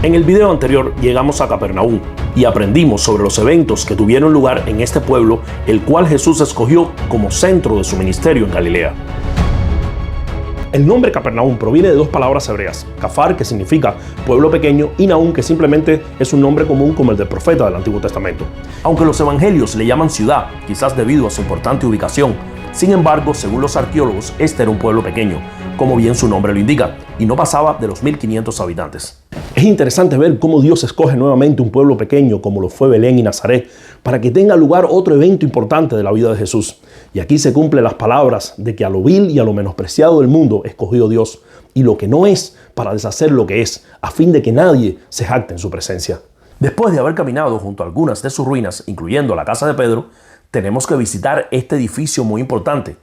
En el video anterior llegamos a Capernaum y aprendimos sobre los eventos que tuvieron lugar en este pueblo, el cual Jesús escogió como centro de su ministerio en Galilea. El nombre Capernaum proviene de dos palabras hebreas, Cafar, que significa pueblo pequeño, y Naum, que simplemente es un nombre común como el del profeta del Antiguo Testamento. Aunque los evangelios le llaman ciudad, quizás debido a su importante ubicación, sin embargo, según los arqueólogos, este era un pueblo pequeño, como bien su nombre lo indica, y no pasaba de los 1500 habitantes. Es interesante ver cómo Dios escoge nuevamente un pueblo pequeño como lo fue Belén y Nazaret para que tenga lugar otro evento importante de la vida de Jesús. Y aquí se cumplen las palabras de que a lo vil y a lo menospreciado del mundo escogió Dios, y lo que no es para deshacer lo que es, a fin de que nadie se jacte en su presencia. Después de haber caminado junto a algunas de sus ruinas, incluyendo la casa de Pedro, tenemos que visitar este edificio muy importante,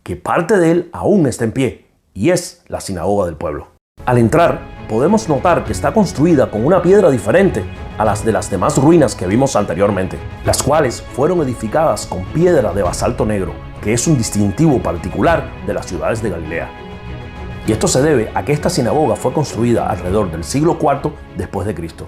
que parte de él aún está en pie, y es la sinagoga del pueblo. Al entrar, podemos notar que está construida con una piedra diferente a las de las demás ruinas que vimos anteriormente, las cuales fueron edificadas con piedra de basalto negro, que es un distintivo particular de las ciudades de Galilea. Y esto se debe a que esta sinagoga fue construida alrededor del siglo IV después de Cristo.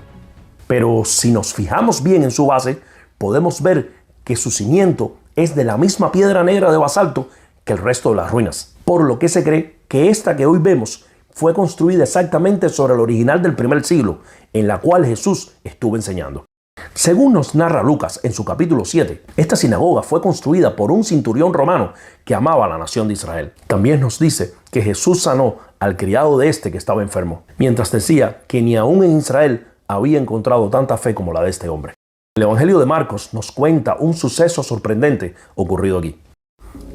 Pero si nos fijamos bien en su base, podemos ver que su cimiento es de la misma piedra negra de basalto que el resto de las ruinas, por lo que se cree que esta que hoy vemos fue construida exactamente sobre el original del primer siglo, en la cual Jesús estuvo enseñando. Según nos narra Lucas en su capítulo 7, esta sinagoga fue construida por un centurión romano que amaba a la nación de Israel. También nos dice que Jesús sanó al criado de este que estaba enfermo, mientras decía que ni aún en Israel había encontrado tanta fe como la de este hombre. El Evangelio de Marcos nos cuenta un suceso sorprendente ocurrido aquí.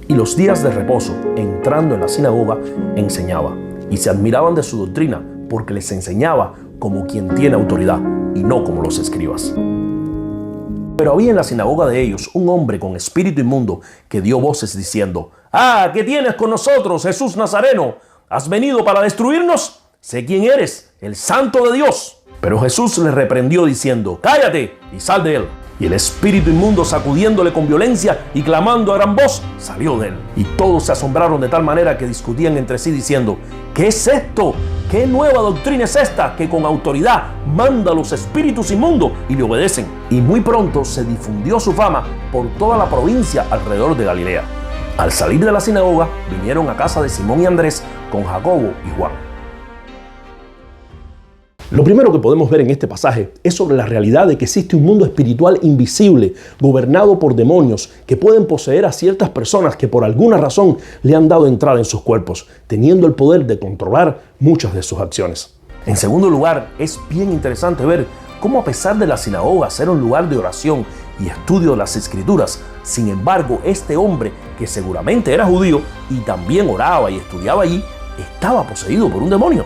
Y los días de reposo, entrando en la sinagoga, enseñaba, y se admiraban de su doctrina, porque les enseñaba como quien tiene autoridad, y no como los escribas. Pero había en la sinagoga de ellos un hombre con espíritu inmundo que dio voces diciendo: «¡Ah! ¿Qué tienes con nosotros, Jesús Nazareno? ¿Has venido para destruirnos? Sé quién eres, el Santo de Dios». Pero Jesús le reprendió diciendo: «Cállate y sal de él». Y el espíritu inmundo, sacudiéndole con violencia y clamando a gran voz, salió de él. Y todos se asombraron de tal manera que discutían entre sí diciendo: «¿Qué es esto? ¿Qué nueva doctrina es esta que con autoridad manda a los espíritus inmundos y le obedecen?». Y muy pronto se difundió su fama por toda la provincia alrededor de Galilea. Al salir de la sinagoga, vinieron a casa de Simón y Andrés con Jacobo y Juan. Lo primero que podemos ver en este pasaje es sobre la realidad de que existe un mundo espiritual invisible, gobernado por demonios, que pueden poseer a ciertas personas que por alguna razón le han dado entrada en sus cuerpos, teniendo el poder de controlar muchas de sus acciones. En segundo lugar, es bien interesante ver cómo, a pesar de la sinagoga ser un lugar de oración y estudio de las Escrituras, sin embargo, este hombre, que seguramente era judío y también oraba y estudiaba allí, estaba poseído por un demonio.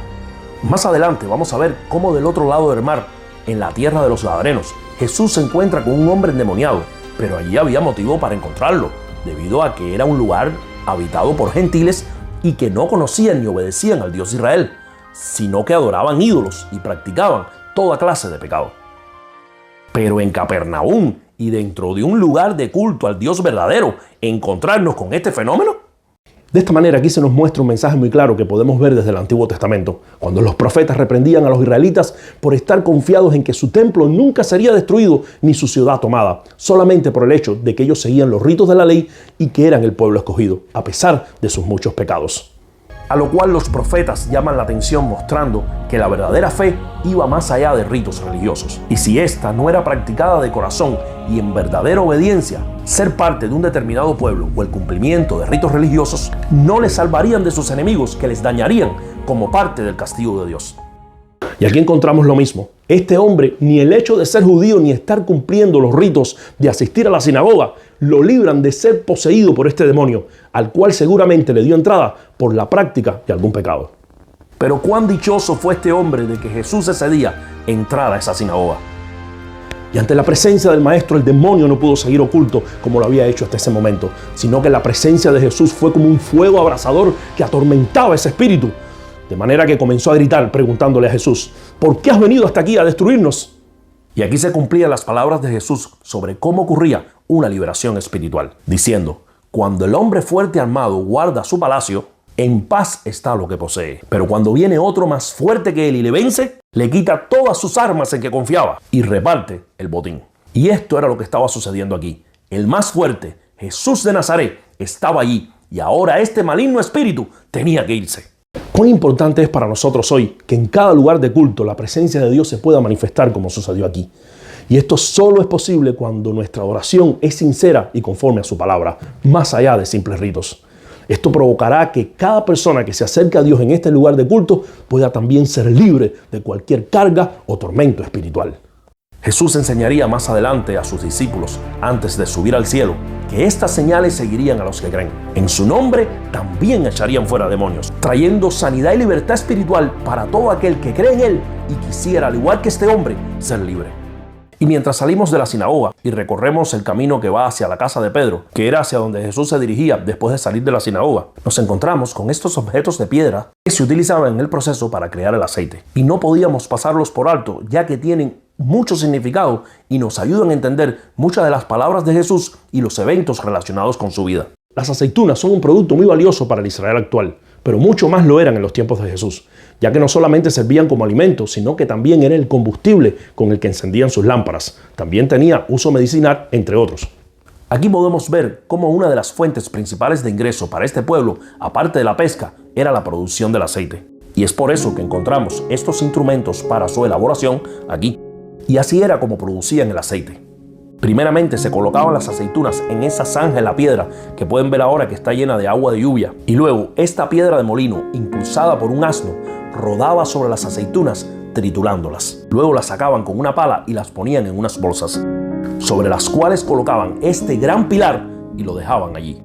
Más adelante vamos a ver cómo del otro lado del mar, en la tierra de los Gadarenos, Jesús se encuentra con un hombre endemoniado, pero allí había motivo para encontrarlo, debido a que era un lugar habitado por gentiles y que no conocían ni obedecían al Dios de Israel, sino que adoraban ídolos y practicaban toda clase de pecado. Pero en Capernaum y dentro de un lugar de culto al Dios verdadero, encontrarnos con este fenómeno. De esta manera aquí se nos muestra un mensaje muy claro que podemos ver desde el Antiguo Testamento, cuando los profetas reprendían a los israelitas por estar confiados en que su templo nunca sería destruido ni su ciudad tomada, solamente por el hecho de que ellos seguían los ritos de la ley y que eran el pueblo escogido, a pesar de sus muchos pecados. A lo cual los profetas llaman la atención mostrando que la verdadera fe iba más allá de ritos religiosos. Y si esta no era practicada de corazón y en verdadera obediencia, ser parte de un determinado pueblo o el cumplimiento de ritos religiosos no les salvarían de sus enemigos, que les dañarían como parte del castigo de Dios. Y aquí encontramos lo mismo. Este hombre, ni el hecho de ser judío ni estar cumpliendo los ritos de asistir a la sinagoga, lo libran de ser poseído por este demonio, al cual seguramente le dio entrada por la práctica de algún pecado. Pero cuán dichoso fue este hombre de que Jesús ese día entrara a esa sinagoga. Y ante la presencia del maestro, el demonio no pudo seguir oculto como lo había hecho hasta ese momento, sino que la presencia de Jesús fue como un fuego abrasador que atormentaba ese espíritu. De manera que comenzó a gritar preguntándole a Jesús: ¿por qué has venido hasta aquí a destruirnos? Y aquí se cumplían las palabras de Jesús sobre cómo ocurría una liberación espiritual, diciendo: cuando el hombre fuerte armado guarda su palacio, en paz está lo que posee. Pero cuando viene otro más fuerte que él y le vence, le quita todas sus armas en que confiaba y reparte el botín. Y esto era lo que estaba sucediendo aquí. El más fuerte, Jesús de Nazaret, estaba allí y ahora este maligno espíritu tenía que irse. Cuán importante es para nosotros hoy que en cada lugar de culto la presencia de Dios se pueda manifestar como sucedió aquí. Y esto solo es posible cuando nuestra oración es sincera y conforme a su palabra, más allá de simples ritos. Esto provocará que cada persona que se acerque a Dios en este lugar de culto pueda también ser libre de cualquier carga o tormento espiritual. Jesús enseñaría más adelante a sus discípulos, antes de subir al cielo, que estas señales seguirían a los que creen. En su nombre también echarían fuera demonios, trayendo sanidad y libertad espiritual para todo aquel que cree en Él y quisiera, al igual que este hombre, ser libre. Y mientras salimos de la sinagoga y recorremos el camino que va hacia la casa de Pedro, que era hacia donde Jesús se dirigía después de salir de la sinagoga, nos encontramos con estos objetos de piedra que se utilizaban en el proceso para crear el aceite. Y no podíamos pasarlos por alto, ya que tienen mucho significado y nos ayudan a entender muchas de las palabras de Jesús y los eventos relacionados con su vida. Las aceitunas son un producto muy valioso para el Israel actual, pero mucho más lo eran en los tiempos de Jesús, ya que no solamente servían como alimento, sino que también era el combustible con el que encendían sus lámparas. También tenía uso medicinal, entre otros. Aquí podemos ver cómo una de las fuentes principales de ingreso para este pueblo, aparte de la pesca, era la producción del aceite. Y es por eso que encontramos estos instrumentos para su elaboración aquí. Y así era como producían el aceite. Primeramente se colocaban las aceitunas en esa zanja en la piedra que pueden ver ahora que está llena de agua de lluvia. Y luego esta piedra de molino, impulsada por un asno, rodaba sobre las aceitunas triturándolas. Luego las sacaban con una pala y las ponían en unas bolsas, sobre las cuales colocaban este gran pilar y lo dejaban allí.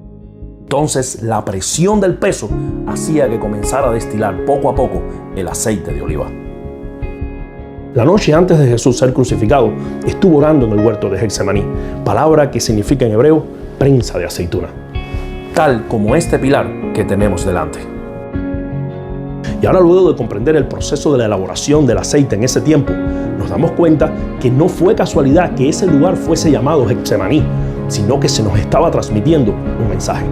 Entonces la presión del peso hacía que comenzara a destilar poco a poco el aceite de oliva. La noche antes de Jesús ser crucificado, estuvo orando en el huerto de Getsemaní, palabra que significa en hebreo prensa de aceituna, tal como este pilar que tenemos delante. Y ahora, luego de comprender el proceso de la elaboración del aceite en ese tiempo, nos damos cuenta que no fue casualidad que ese lugar fuese llamado Getsemaní, sino que se nos estaba transmitiendo un mensaje.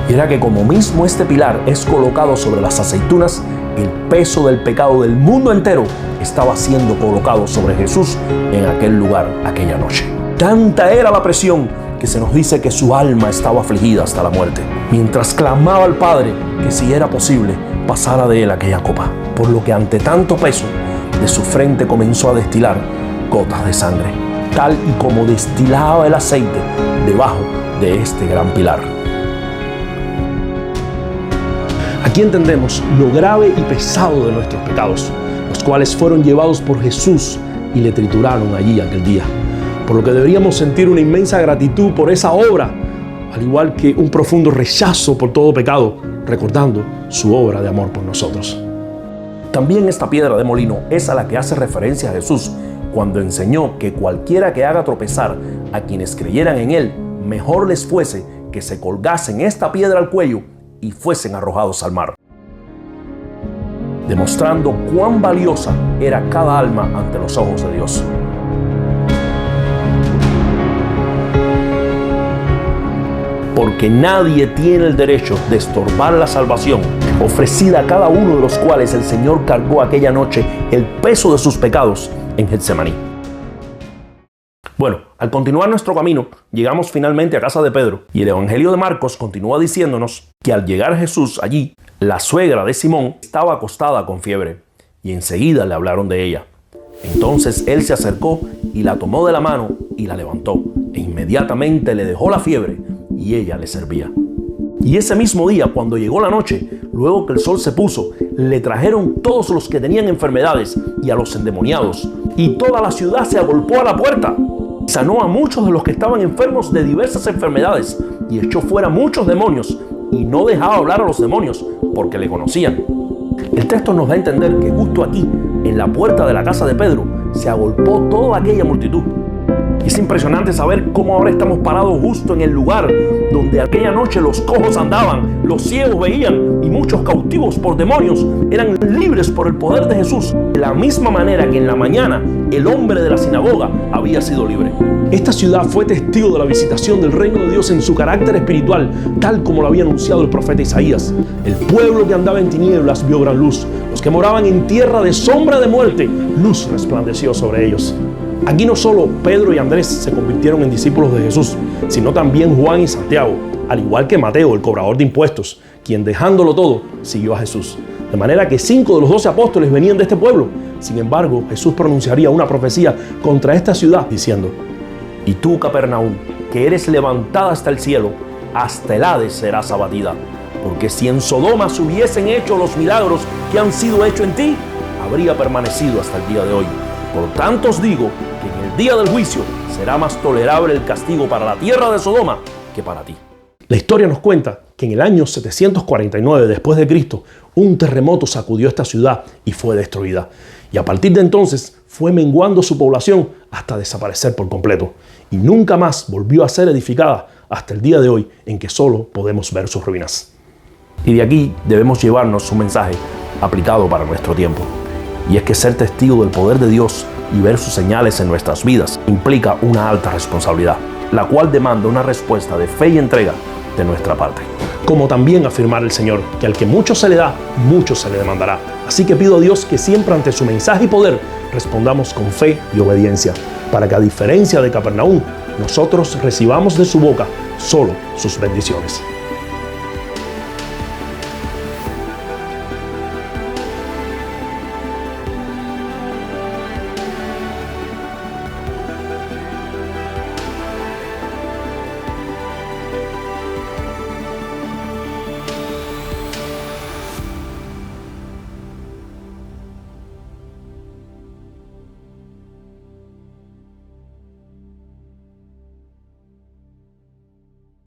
Y era que como mismo este pilar es colocado sobre las aceitunas, el peso del pecado del mundo entero estaba siendo colocado sobre Jesús en aquel lugar, aquella noche. Tanta era la presión que se nos dice que su alma estaba afligida hasta la muerte, mientras clamaba al Padre que si era posible pasara de él aquella copa, por lo que ante tanto peso de su frente comenzó a destilar gotas de sangre, tal y como destilaba el aceite debajo de este gran pilar. Aquí entendemos lo grave y pesado de nuestros pecados, los cuales fueron llevados por Jesús y le trituraron allí aquel día. Por lo que deberíamos sentir una inmensa gratitud por esa obra, al igual que un profundo rechazo por todo pecado, recordando su obra de amor por nosotros. También esta piedra de molino es a la que hace referencia a Jesús cuando enseñó que cualquiera que haga tropezar a quienes creyeran en él, mejor les fuese que se colgasen esta piedra al cuello y fuesen arrojados al mar, demostrando cuán valiosa era cada alma ante los ojos de Dios. Porque nadie tiene el derecho de estorbar la salvación ofrecida a cada uno de los cuales el Señor cargó aquella noche el peso de sus pecados en Getsemaní. Bueno, al continuar nuestro camino, llegamos finalmente a casa de Pedro y el Evangelio de Marcos continúa diciéndonos que al llegar Jesús allí, la suegra de Simón estaba acostada con fiebre y enseguida le hablaron de ella. Entonces él se acercó y la tomó de la mano y la levantó e inmediatamente le dejó la fiebre y ella le servía. Y ese mismo día, cuando llegó la noche, luego que el sol se puso, le trajeron todos los que tenían enfermedades y a los endemoniados, y toda la ciudad se agolpó a la puerta. Sanó a muchos de los que estaban enfermos de diversas enfermedades y echó fuera muchos demonios y no dejaba hablar a los demonios porque le conocían. El texto nos da a entender que justo aquí, en la puerta de la casa de Pedro, se agolpó toda aquella multitud. Es impresionante saber cómo ahora estamos parados justo en el lugar donde aquella noche los cojos andaban, los ciegos veían y muchos cautivos por demonios eran libres por el poder de Jesús, de la misma manera que en la mañana el hombre de la sinagoga había sido libre. Esta ciudad fue testigo de la visitación del reino de Dios en su carácter espiritual, tal como lo había anunciado el profeta Isaías. El pueblo que andaba en tinieblas vio gran luz. Los que moraban en tierra de sombra de muerte, luz resplandeció sobre ellos. Aquí no solo Pedro y Andrés se convirtieron en discípulos de Jesús, sino también Juan y Santiago, al igual que Mateo, el cobrador de impuestos, quien dejándolo todo, siguió a Jesús. De manera que 5 de los 12 apóstoles venían de este pueblo. Sin embargo, Jesús pronunciaría una profecía contra esta ciudad, diciendo: y tú, Capernaum, que eres levantada hasta el cielo, hasta el Hades serás abatida. Porque si en Sodoma se hubiesen hecho los milagros que han sido hechos en ti, habría permanecido hasta el día de hoy. Por tanto os digo que en el día del juicio será más tolerable el castigo para la tierra de Sodoma que para ti. La historia nos cuenta que en el año 749 después de Cristo, un terremoto sacudió esta ciudad y fue destruida. Y a partir de entonces fue menguando su población hasta desaparecer por completo. Y nunca más volvió a ser edificada hasta el día de hoy, en que solo podemos ver sus ruinas. Y de aquí debemos llevarnos un mensaje aplicado para nuestro tiempo. Y es que ser testigo del poder de Dios y ver sus señales en nuestras vidas implica una alta responsabilidad, la cual demanda una respuesta de fe y entrega de nuestra parte. Como también afirmar el Señor que al que mucho se le da, mucho se le demandará. Así que pido a Dios que siempre ante su mensaje y poder respondamos con fe y obediencia, para que a diferencia de Capernaum, nosotros recibamos de su boca solo sus bendiciones.